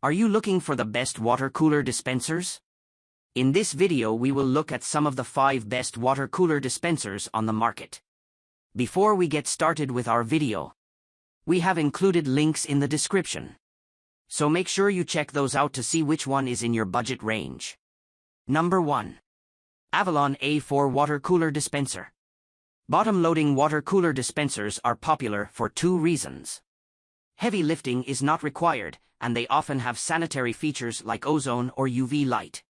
Are you looking for the best water cooler dispensers? In this video we will look at some of the 5 best water cooler dispensers on the market. Before we get started with our video, we have included links in the description. So make sure you check those out to see which one is in your budget range. Number 1. Avalon A4 Water Cooler Dispenser. Bottom-loading water cooler dispensers are popular for 2 reasons. Heavy lifting is not required, and they often have sanitary features like ozone or UV light.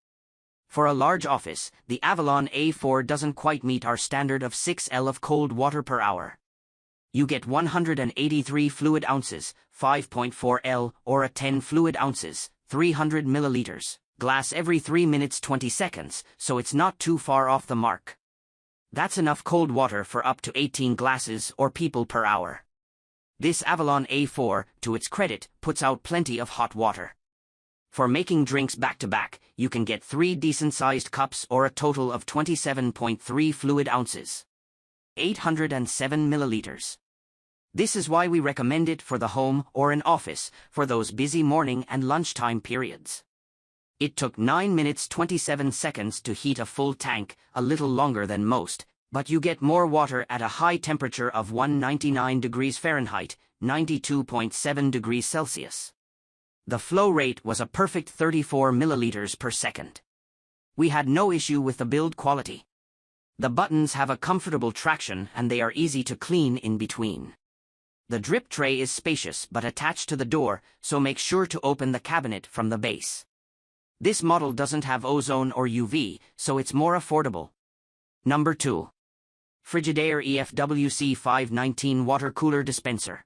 For a large office, the Avalon A4 doesn't quite meet our standard of 6L of cold water per hour. You get 183 fluid ounces, 5.4 L, or a 10 fluid ounces, 300 milliliters, glass every 3 minutes 20 seconds, so it's not too far off the mark. That's enough cold water for up to 18 glasses or people per hour. This Avalon A4, to its credit, puts out plenty of hot water. For making drinks back-to-back, you can get 3 decent-sized cups or a total of 27.3 fluid ounces, 807 milliliters. This is why we recommend it for the home or an office for those busy morning and lunchtime periods. It took 9 minutes 27 seconds to heat a full tank, a little longer than most, but you get more water at a high temperature of 199 degrees Fahrenheit, 92.7 degrees Celsius. The flow rate was a perfect 34 milliliters per second. We had no issue with the build quality. The buttons have a comfortable traction and they are easy to clean in between. The drip tray is spacious but attached to the door, so make sure to open the cabinet from the base. This model doesn't have ozone or UV, so it's more affordable. Number 2. Frigidaire EFWC 519 Water Cooler Dispenser.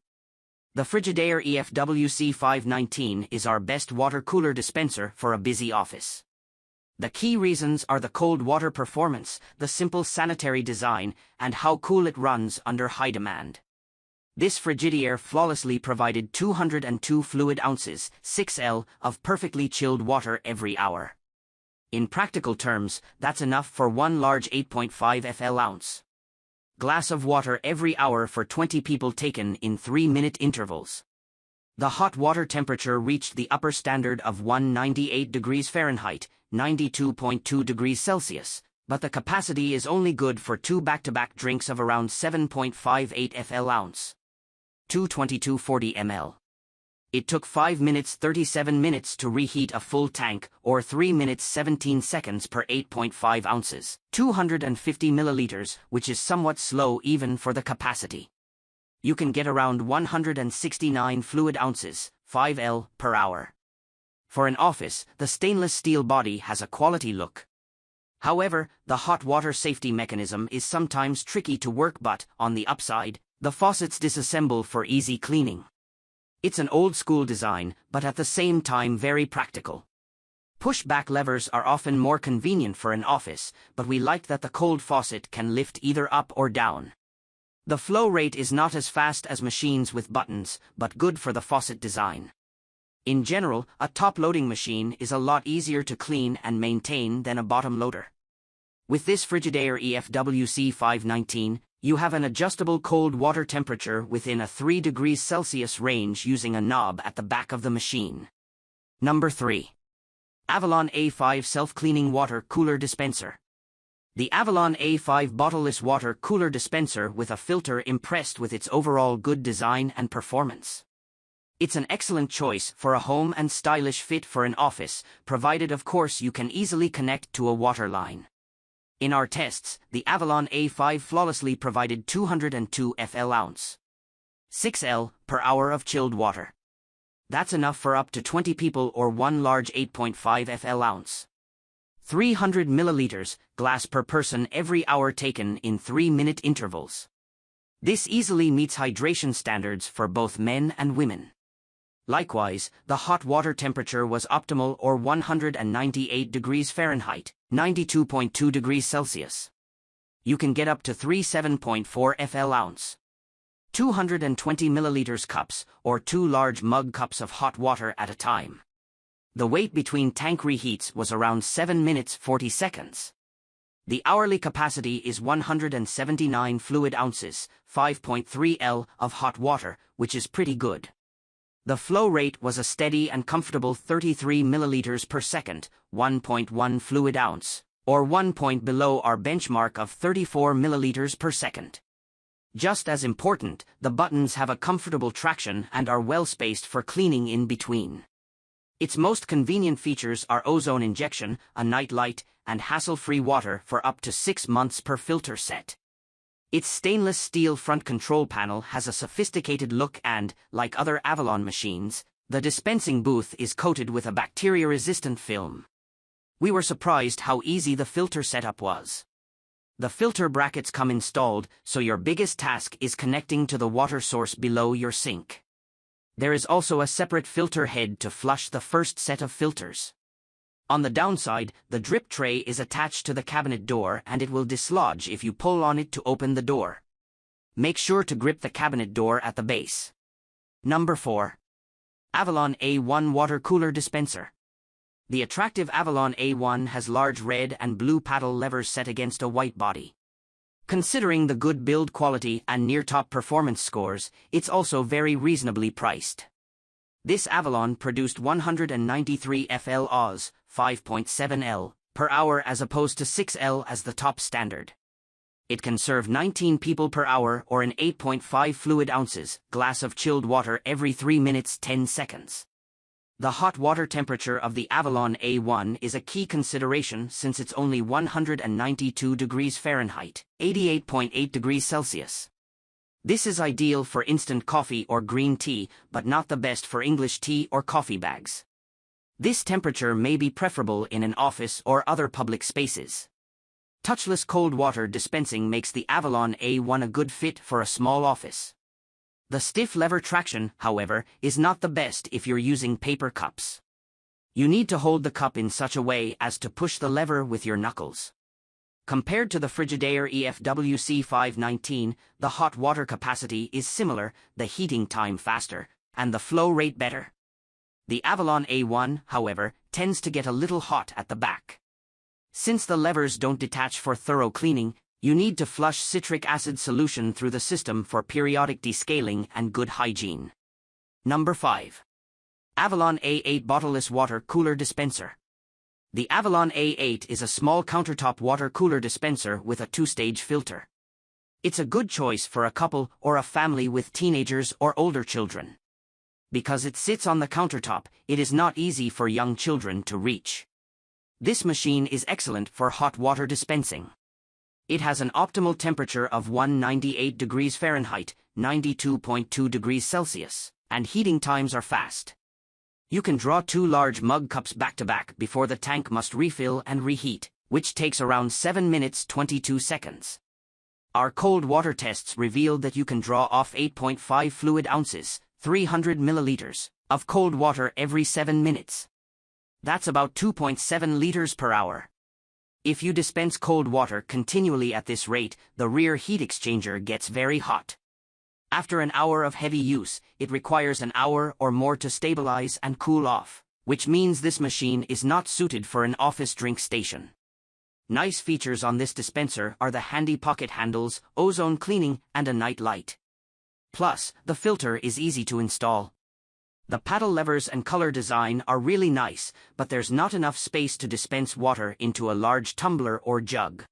The Frigidaire EFWC 519 is our best water cooler dispenser for a busy office. The key reasons are the cold water performance, the simple sanitary design, and how cool it runs under high demand. This Frigidaire flawlessly provided 202 fluid ounces, 6L, of perfectly chilled water every hour. In practical terms, that's enough for one large 8.5 FL ounce glass of water every hour for 20 people taken in 3-minute intervals. The hot water temperature reached the upper standard of 198 degrees Fahrenheit, 92.2 degrees Celsius, but the capacity is only good for 2 back-to-back drinks of around 7.58 FL ounce. 22240 ml. It took 5 minutes 37 minutes to reheat a full tank, or 3 minutes 17 seconds per 8.5 ounces, 250 milliliters, which is somewhat slow even for the capacity. You can get around 169 fluid ounces, 5L, per hour. For an office, the stainless steel body has a quality look. However, the hot water safety mechanism is sometimes tricky to work, but, on the upside, the faucets disassemble for easy cleaning. It's an old-school design, but at the same time very practical. Push-back levers are often more convenient for an office, but we like that the cold faucet can lift either up or down. The flow rate is not as fast as machines with buttons, but good for the faucet design. In general, a top-loading machine is a lot easier to clean and maintain than a bottom-loader. With this Frigidaire EFWC 519, you have an adjustable cold water temperature within a 3 degrees Celsius range using a knob at the back of the machine. Number 3. Avalon A5 Self-Cleaning Water Cooler Dispenser. The Avalon A5 Bottleless Water Cooler Dispenser with a filter impressed with its overall good design and performance. It's an excellent choice for a home and stylish fit for an office, provided of course you can easily connect to a water line. In our tests, the Avalon A5 flawlessly provided 202 FL ounce, 6L, per hour of chilled water. That's enough for up to 20 people or one large 8.5 FL ounce, 300 milliliters, glass per person every hour taken in 3-minute intervals. This easily meets hydration standards for both men and women. Likewise, the hot water temperature was optimal, or 198 degrees Fahrenheit, 92.2 degrees Celsius. You can get up to 7.4 FL ounce, 220 milliliters cups, or 2 large mug cups of hot water at a time. The wait between tank reheats was around 7 minutes 40 seconds. The hourly capacity is 179 fluid ounces, 5.3 L, of hot water, which is pretty good. The flow rate was a steady and comfortable 33 milliliters per second, 1.1 fluid ounce, or 1 point below our benchmark of 34 milliliters per second. Just as important, the buttons have a comfortable traction and are well spaced for cleaning in between. Its most convenient features are ozone injection, a night light, and hassle-free water for up to 6 months per filter set. Its stainless steel front control panel has a sophisticated look and, like other Avalon machines, the dispensing booth is coated with a bacteria-resistant film. We were surprised how easy the filter setup was. The filter brackets come installed, so your biggest task is connecting to the water source below your sink. There is also a separate filter head to flush the first set of filters. On the downside, the drip tray is attached to the cabinet door and it will dislodge if you pull on it to open the door. Make sure to grip the cabinet door at the base. Number 4. Avalon A1 Water Cooler Dispenser. The attractive Avalon A1 has large red and blue paddle levers set against a white body. Considering the good build quality and near-top performance scores, it's also very reasonably priced. This Avalon produced 193 FL Oz, 5.7 L, per hour as opposed to 6 L as the top standard. It can serve 19 people per hour or an 8.5 fluid ounces glass of chilled water every 3 minutes 10 seconds. The hot water temperature of the Avalon A1 is a key consideration since it's only 192 degrees Fahrenheit, 88.8 degrees Celsius. This is ideal for instant coffee or green tea, but not the best for English tea or coffee bags. This temperature may be preferable in an office or other public spaces. Touchless cold water dispensing makes the Avalon A1 a good fit for a small office. The stiff lever traction, however, is not the best if you're using paper cups. You need to hold the cup in such a way as to push the lever with your knuckles. Compared to the Frigidaire EFWC 519, the hot water capacity is similar, the heating time faster, and the flow rate better. The Avalon A1, however, tends to get a little hot at the back. Since the levers don't detach for thorough cleaning, you need to flush citric acid solution through the system for periodic descaling and good hygiene. Number 5. Avalon A8 Bottleless Water Cooler Dispenser. The Avalon A8 is a small countertop water cooler dispenser with a 2-stage filter. It's a good choice for a couple or a family with teenagers or older children. Because it sits on the countertop, it is not easy for young children to reach. This machine is excellent for hot water dispensing. It has an optimal temperature of 198 degrees Fahrenheit, 92.2 degrees Celsius, and heating times are fast. You can draw 2 large mug cups back-to-back before the tank must refill and reheat, which takes around 7 minutes 22 seconds. Our cold water tests revealed that you can draw off 8.5 fluid ounces, 300 milliliters, of cold water every 7 minutes. That's about 2.7 liters per hour. If you dispense cold water continually at this rate, the rear heat exchanger gets very hot. After an hour of heavy use, it requires an hour or more to stabilize and cool off, which means this machine is not suited for an office drink station. Nice features on this dispenser are the handy pocket handles, ozone cleaning, and a night light. Plus, the filter is easy to install. The paddle levers and color design are really nice, but there's not enough space to dispense water into a large tumbler or jug.